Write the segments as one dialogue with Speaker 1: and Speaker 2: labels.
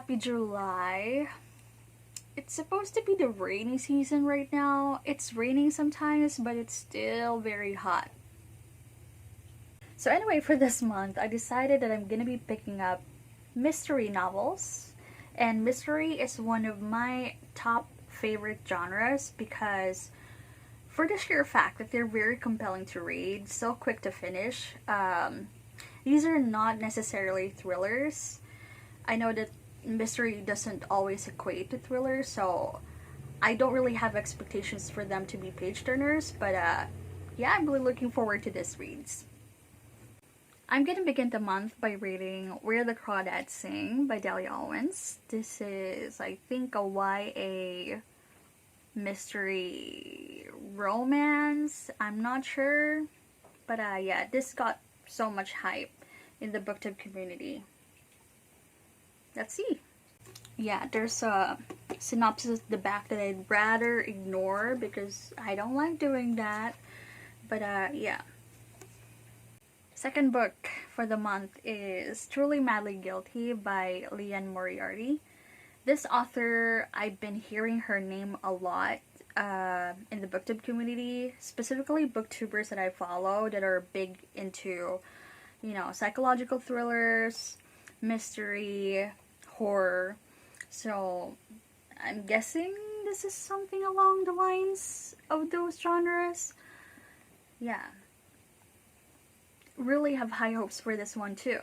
Speaker 1: Happy July. It's supposed to be the rainy season right now. It's raining sometimes, but it's still very hot. So anyway, for this month, I decided that I'm gonna be picking up mystery novels. And mystery is one of my top favorite genres because for the sheer fact that they're very compelling to read, so quick to finish. These are not necessarily thrillers. I know that mystery doesn't always equate to thrillers, so I don't really have expectations for them to be page turners, but yeah, I'm really looking forward to this reads. I'm gonna begin the month by reading Where the Crawdads Sing by Dalia Owens. This is, I think, a YA mystery romance. I'm not sure, but yeah, this got so much hype in the booktube community. Let's see. Yeah, there's a synopsis at the back that I'd rather ignore because I don't like doing that. But yeah. Second book for the month is Truly Madly Guilty by Leanne Moriarty. This author, I've been hearing her name a lot in the booktube community, specifically booktubers that I follow that are big into, you know, psychological thrillers, mystery, horror. So I'm guessing this is something along the lines of those genres. Yeah. Really have high hopes for this one too.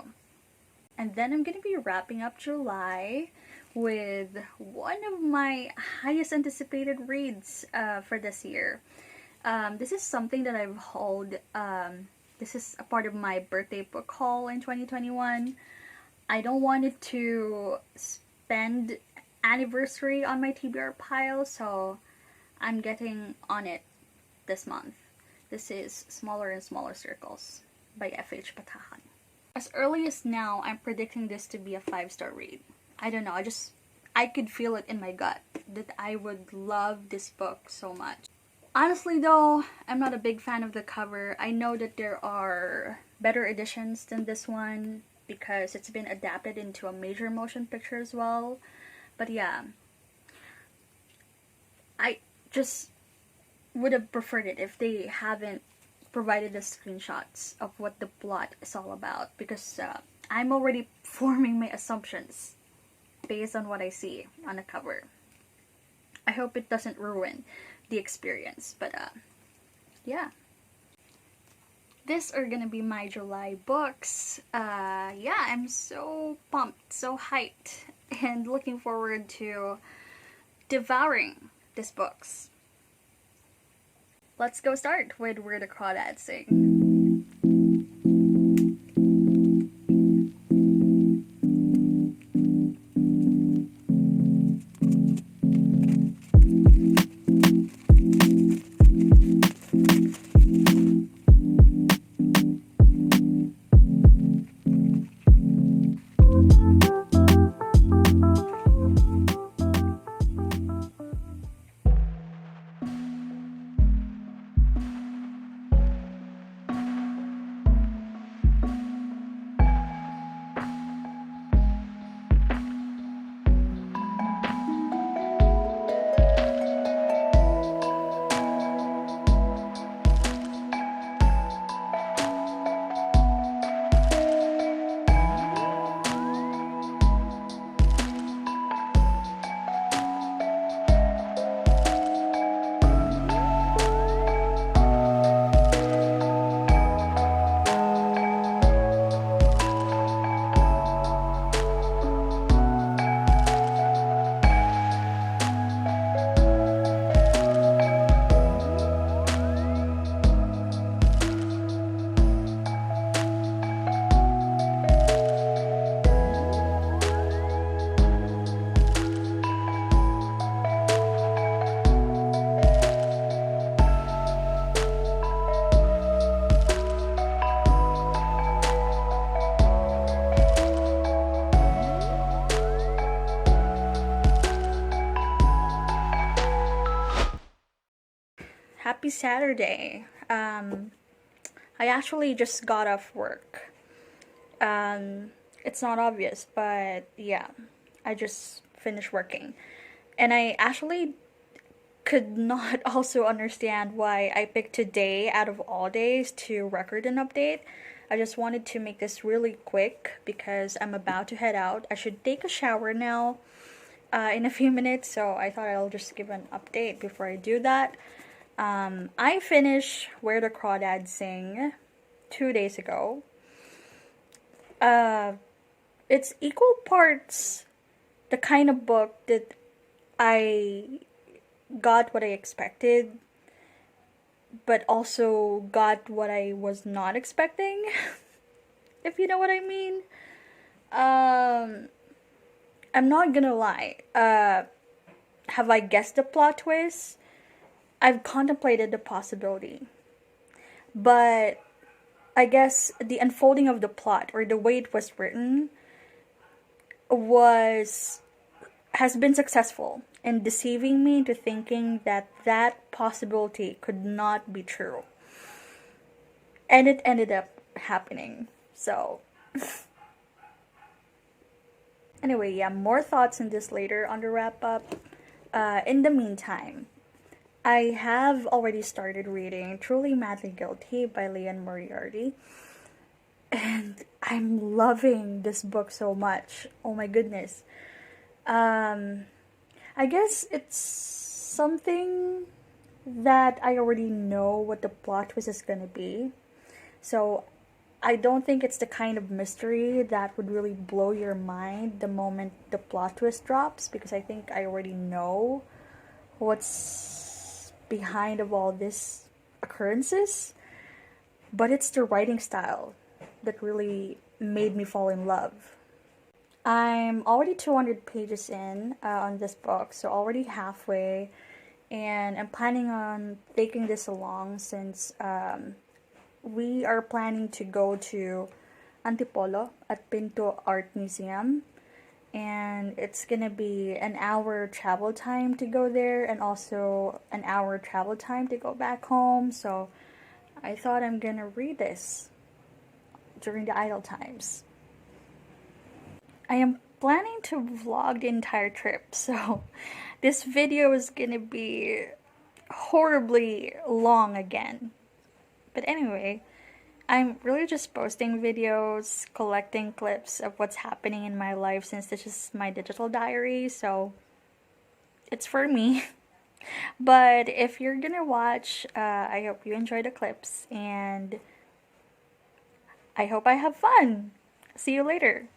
Speaker 1: And then I'm gonna be wrapping up July with one of my highest anticipated reads for this year. This is something that I've hauled. This is a part of my birthday book haul in 2021. I don't want it to spend anniversary on my TBR pile, so I'm getting on it this month. This is Smaller and Smaller Circles by F.H. Patakan. As early as now, I'm predicting this to be a 5-star read. I don't know, I could feel it in my gut that I would love this book so much. Honestly though, I'm not a big fan of the cover. I know that there are better editions than this one because it's been adapted into a major motion picture as well. But yeah, I just would have preferred it if they haven't provided the screenshots of what the plot is all about, because I'm already forming my assumptions based on what I see on the cover. I hope it doesn't ruin the experience, but yeah. These are gonna be my July books. Yeah, I'm so pumped, so hyped, and looking forward to devouring these books. Let's go start with Where the Crawdads Sing. Happy Saturday. I actually just got off work. It's not obvious, but yeah. I just finished working. And I actually could not also understand why I picked today out of all days to record an update. I just wanted to make this really quick because I'm about to head out. I should take a shower now in a few minutes, so I thought I'll just give an update before I do that. I finished Where the Crawdads Sing 2 days ago. It's equal parts the kind of book that I got what I expected, but also got what I was not expecting, if you know what I mean. I'm not gonna lie. Have I guessed the plot twist? I've contemplated the possibility. But I guess the unfolding of the plot, or the way it was written, has been successful in deceiving me into thinking that that possibility could not be true. And it ended up happening. So anyway, yeah, more thoughts on this later on the wrap up. In the meantime, I have already started reading Truly Madly Guilty by Leanne Moriarty. And I'm loving this book so much. Oh my goodness. I guess it's something that I already know what the plot twist is gonna be. So I don't think it's the kind of mystery that would really blow your mind the moment the plot twist drops, because I think I already know what's behind of all these occurrences. But it's the writing style that really made me fall in love. I'm already 200 pages in on this book, so already halfway, and I'm planning on taking this along since we are planning to go to Antipolo at Pinto Art Museum, and it's gonna be an hour travel time to go there and also an hour travel time to go back home, so I thought I'm gonna read this during the idle times. I am planning to vlog the entire trip, so this video is gonna be horribly long again. But anyway, I'm really just posting videos, collecting clips of what's happening in my life since this is my digital diary, so it's for me. But if you're gonna watch, I hope you enjoy the clips, and I hope I have fun. See you later.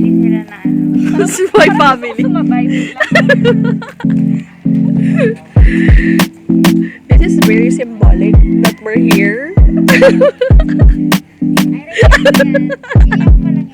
Speaker 2: family sila na ano.
Speaker 1: My family.
Speaker 2: Sumabay sila.
Speaker 3: This is very symbolic that we're here.
Speaker 2: Ay, rin yan. Iyak pa lang yun.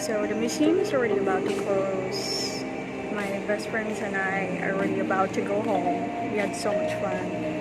Speaker 1: So the museum is already about to close. My best friends and I are already about to go home. We had so much fun.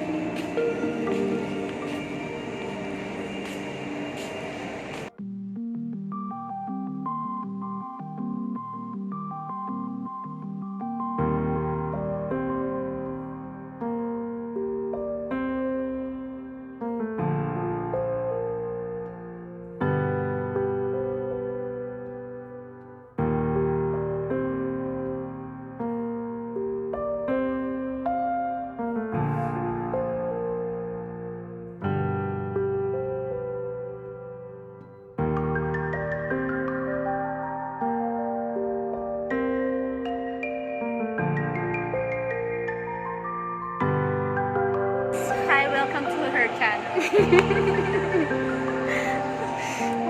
Speaker 1: channel.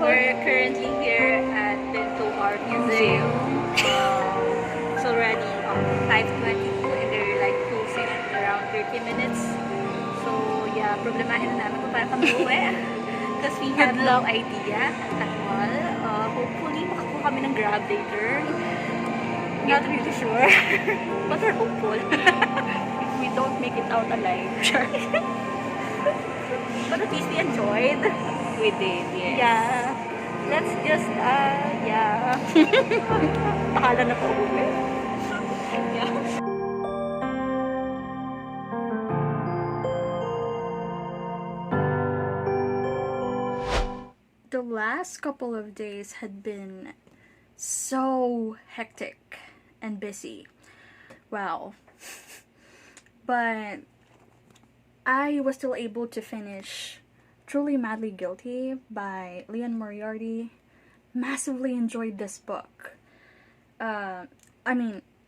Speaker 1: We're currently here at Pinto Art Museum. It's already 5:22 and they're like closing in around 30 minutes. So yeah, problemahin na namin kung paano kami uwi. Because we had no idea at all. Hopefully, makakuha kami ng grab later. Not really sure. But we're hopeful.
Speaker 3: If we don't make it out alive. Sure.
Speaker 1: But at least we enjoyed.
Speaker 3: We did, yes.
Speaker 1: Yeah. Let's just, yeah.
Speaker 3: Pahala na po uwi.
Speaker 1: Yeah. The last couple of days had been so hectic and busy. Wow. But I was still able to finish Truly Madly Guilty by Leanne Moriarty. Massively enjoyed this book.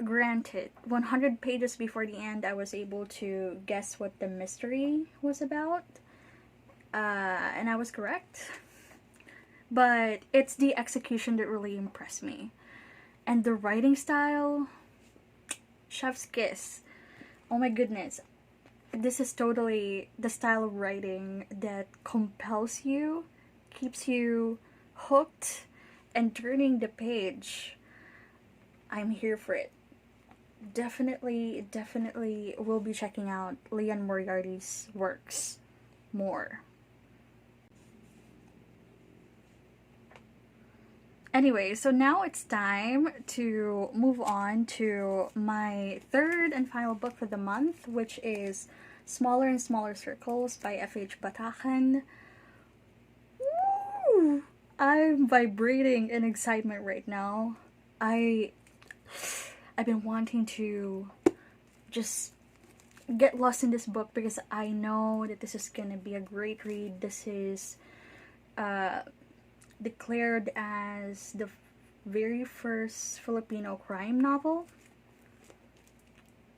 Speaker 1: Granted, 100 pages before the end, I was able to guess what the mystery was about. And I was correct. But it's the execution that really impressed me. And the writing style, chef's kiss. Oh my goodness. This is totally the style of writing that compels you, keeps you hooked, and turning the page. I'm here for it. Definitely will be checking out Leanne Moriarty's works more. Anyway, so now it's time to move on to my third and final book for the month, which is Smaller and Smaller Circles by F.H. Patakan. Woo! I'm vibrating in excitement right now. I've been wanting to just get lost in this book because I know that this is gonna be a great read. This is declared as the very first Filipino crime novel.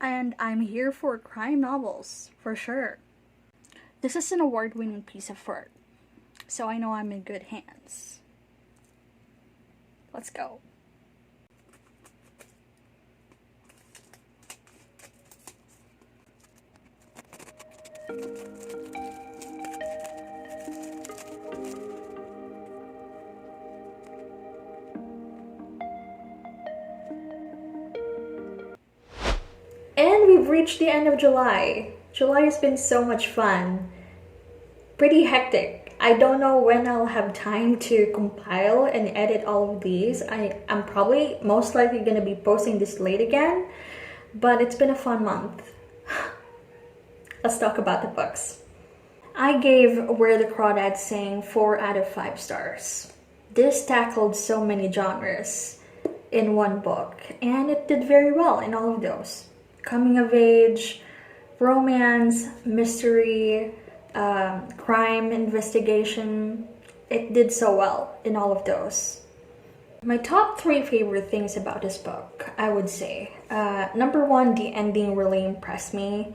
Speaker 1: And I'm here for crime novels, for sure. This is an award-winning piece of work, so I know I'm in good hands. Let's go. And we've reached the end of July. July has been so much fun. Pretty hectic. I don't know when I'll have time to compile and edit all of these. I'm probably most likely going to be posting this late again, but it's been a fun month. Let's talk about the books. I gave Where the Crawdads Sing 4 out of 5 stars. This tackled so many genres in one book, and it did very well in all of those. Coming of age, romance, mystery, crime investigation. It did so well in all of those. My top 3 favorite things about this book, I would say. Number 1, the ending really impressed me.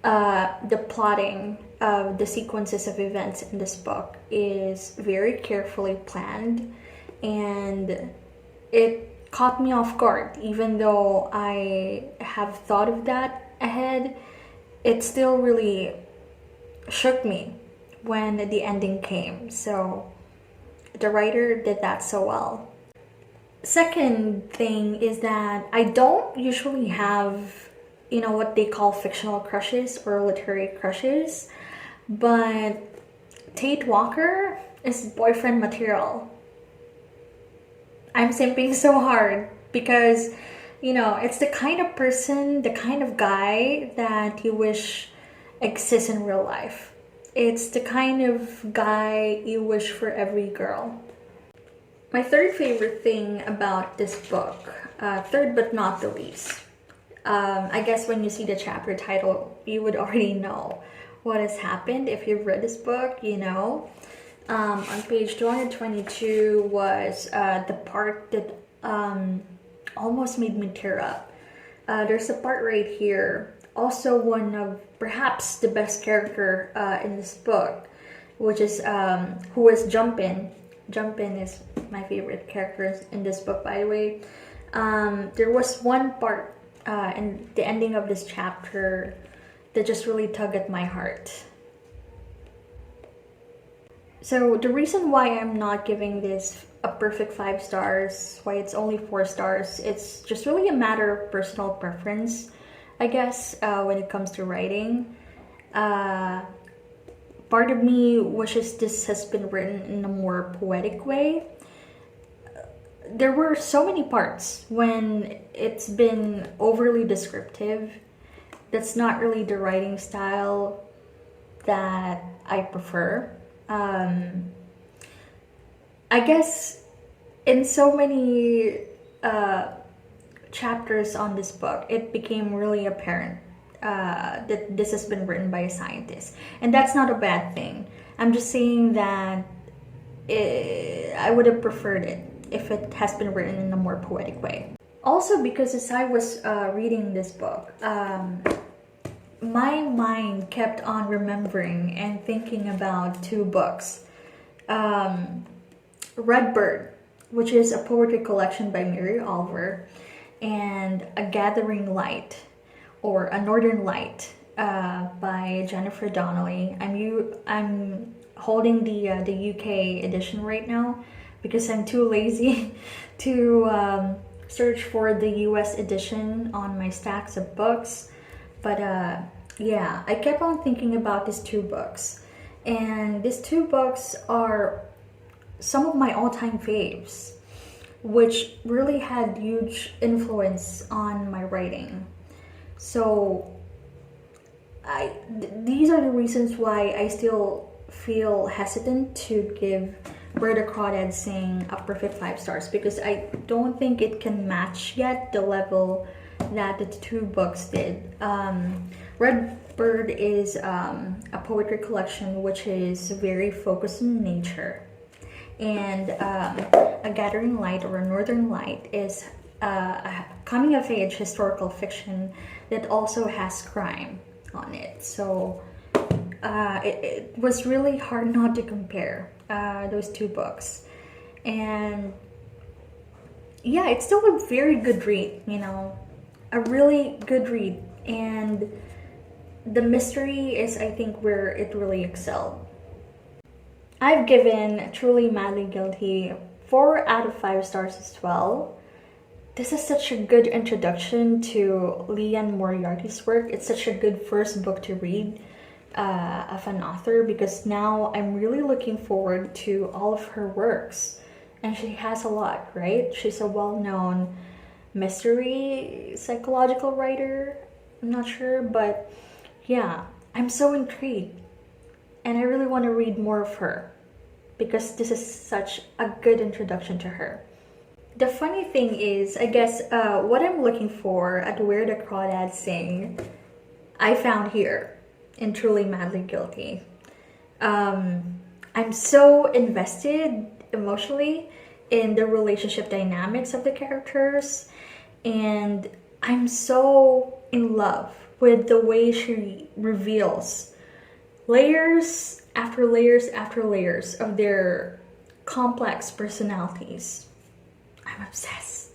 Speaker 1: The plotting of the sequences of events in this book is very carefully planned, and it caught me off guard. Even though I have thought of that ahead, it still really shook me when the ending came. So the writer did that so well. Second thing is that I don't usually have, what they call fictional crushes or literary crushes, but Tate Walker is boyfriend material. I'm simping so hard because, it's the kind of person, the kind of guy that you wish exists in real life. It's the kind of guy you wish for every girl. My third favorite thing about this book, third but not the least, I guess when you see the chapter title, you would already know what has happened. If you've read this book, on page 222 was the part that almost made me tear up. There's a part right here. also one of perhaps the best character in this book, which is who is Jumpin. Jumpin is my favorite character in this book, by the way. There was one part in the ending of this chapter that just really tugged at my heart. So the reason why I'm not giving this a perfect 5 stars, why it's only 4 stars, it's just really a matter of personal preference, I guess, when it comes to writing. Part of me wishes this has been written in a more poetic way. There were so many parts when it's been overly descriptive. That's not really the writing style that I prefer. I guess in so many chapters on this book, it became really apparent that this has been written by a scientist. And that's not a bad thing. I'm just saying that I would have preferred it if it has been written in a more poetic way. Also, because as I was reading this book, my mind kept on remembering and thinking about 2 books. Red Bird, which is a poetry collection by Mary Oliver, and A Gathering Light, or A Northern Light, by Jennifer Donnelly. I'm holding the UK edition right now because I'm too lazy to search for the US edition on my stacks of books. But yeah, I kept on thinking about these 2 books. And these 2 books are some of my all-time faves, which really had huge influence on my writing. So these are the reasons why I still feel hesitant to give Where the Crawdads Sing a perfect 5 stars, because I don't think it can match yet the level that the 2 books did. Red Bird is a poetry collection which is very focused on nature, and A Gathering Light, or A Northern Light, is a coming-of-age historical fiction that also has crime on it. So it was really hard not to compare those 2 books. And yeah, it's still a very good read, you know, a really good read. And the mystery is, I think, where it really excelled. I've given Truly Madly Guilty 4 out of 5 stars as well. This is such a good introduction to Leanne Moriarty's work. It's such a good first book to read of an author, because now I'm really looking forward to all of her works. And she has a lot, right? She's a well-known mystery psychological writer. I'm not sure, but yeah, I'm so intrigued. And I really want to read more of her, because this is such a good introduction to her. The funny thing is, I guess, what I'm looking for at Where the Crawdads Sing, I found here in Truly Madly Guilty. I'm so invested emotionally in the relationship dynamics of the characters, and I'm so in love with the way she reveals layers after layers after layers of their complex personalities. I'm obsessed.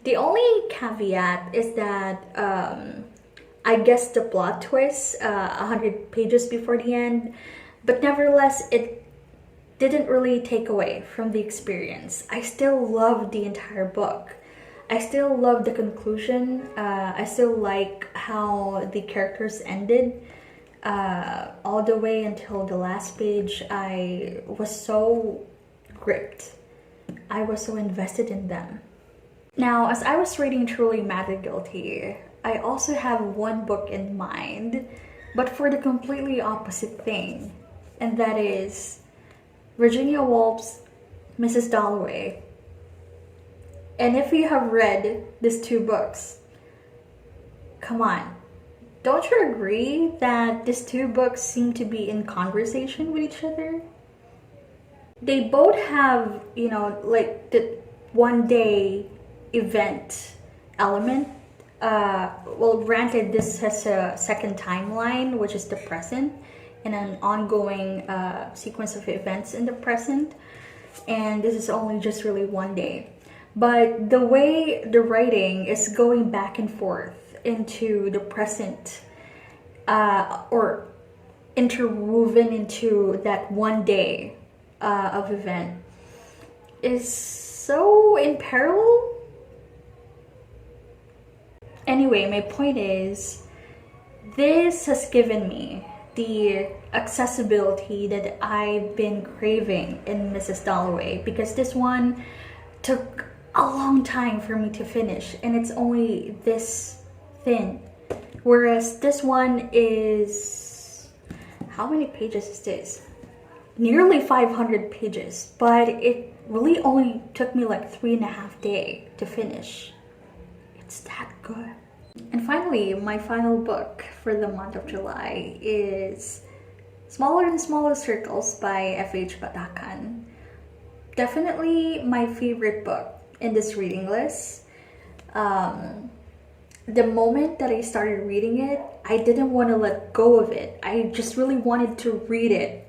Speaker 1: The only caveat is that I guessed the plot twist 100 pages before the end, but nevertheless, it didn't really take away from the experience. I still love the entire book. I still love the conclusion. I still like how the characters ended. All the way until the last page, I was so gripped. I was so invested in them. Now, as I was reading Truly Madly Guilty, I also have one book in mind, but for the completely opposite thing, and that is Virginia Woolf's Mrs. Dolloway. And if you have read these 2 books, come on, don't you agree that these 2 books seem to be in conversation with each other? They both have, you know, like the one day event element well, granted, this has a second timeline, which is the present, and an ongoing sequence of events in the present. And this is only just really one day. But the way the writing is going back and forth into the present, or interwoven into that one day of event, is so in parallel. Anyway, my point is, this has given me the accessibility that I've been craving in Mrs. Dolloway, because this one took a long time for me to finish, and it's only this thin. Whereas this one is, how many pages is this? Nearly 500 pages, but it really only took me like 3.5 days to finish. It's that good. And finally, my final book for the month of July is Smaller and Smaller Circles by F.H. Patakan. Definitely my favorite book in this reading list. The moment that I started reading it, I didn't want to let go of it. I just really wanted to read it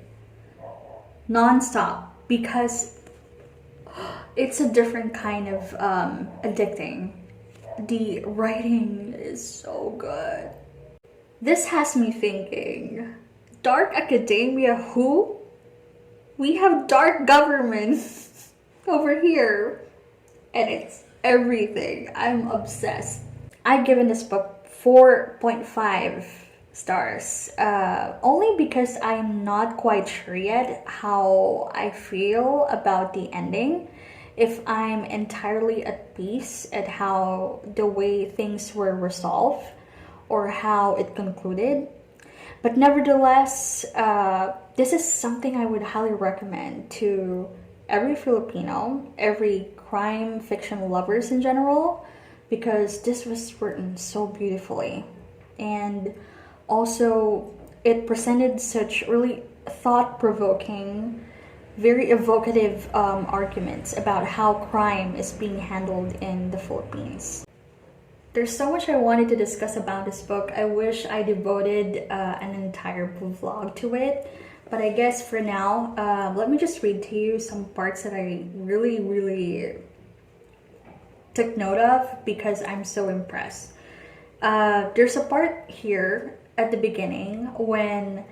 Speaker 1: non-stop, because it's a different kind of addicting. The writing is so good. This has me thinking, dark academia who? We have dark government over here. And it's everything. I'm obsessed. I've given this book 4.5 stars. Only because I'm not quite sure yet how I feel about the ending. If I'm entirely at peace at how the way things were resolved or how it concluded. But nevertheless, this is something I would highly recommend to every Filipino, every crime fiction lovers in general, because this was written so beautifully. And also, it presented such really thought-provoking, very evocative arguments about how crime is being handled in the Philippines. There's so much I wanted to discuss about this book. I wish I devoted an entire vlog to it. But I guess for now, let me just read to you some parts that I really took note of because I'm so impressed. There's a part here at the beginning when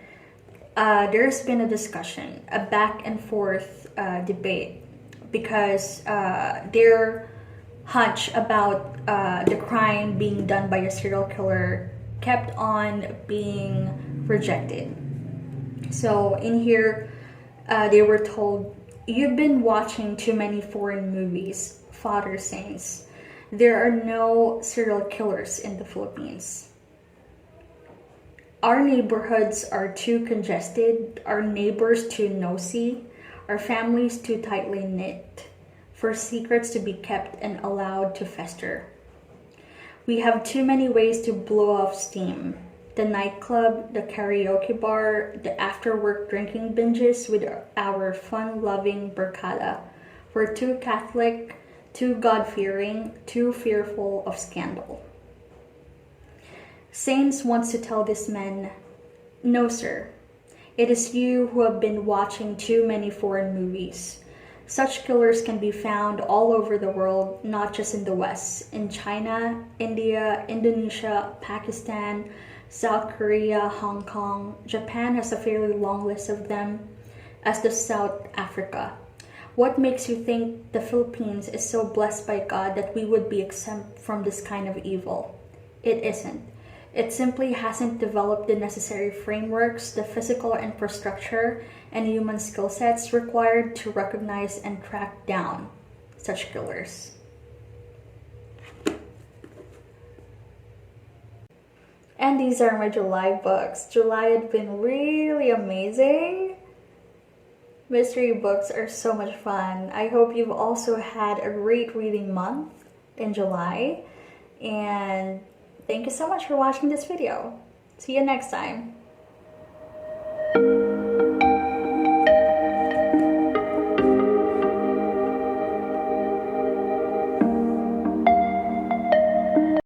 Speaker 1: there's been a discussion, a back and forth debate, because their hunch about the crime being done by a serial killer kept on being rejected. So in here, they were told, "You've been watching too many foreign movies, Father Saints. There are no serial killers in the Philippines. Our neighborhoods are too congested, our neighbors too nosy, our families too tightly knit, for secrets to be kept and allowed to fester. We have too many ways to blow off steam. The nightclub, the karaoke bar, the after-work drinking binges with our fun-loving barkada. We're too Catholic, too God-fearing, too fearful of scandal." Saints wants to tell these men, "No, sir. It is you who have been watching too many foreign movies. Such killers can be found all over the world, not just in the West. In China, India, Indonesia, Pakistan, South Korea, Hong Kong. Japan has a fairly long list of them, as does South Africa. What makes you think the Philippines is so blessed by God that we would be exempt from this kind of evil? It isn't. It simply hasn't developed the necessary frameworks, the physical infrastructure, and human skill sets required to recognize and track down such killers." And these are my July books. July had been really amazing. Mystery books are so much fun. I hope you've also had a great reading month in July. And thank you so much for watching this video. See you next time.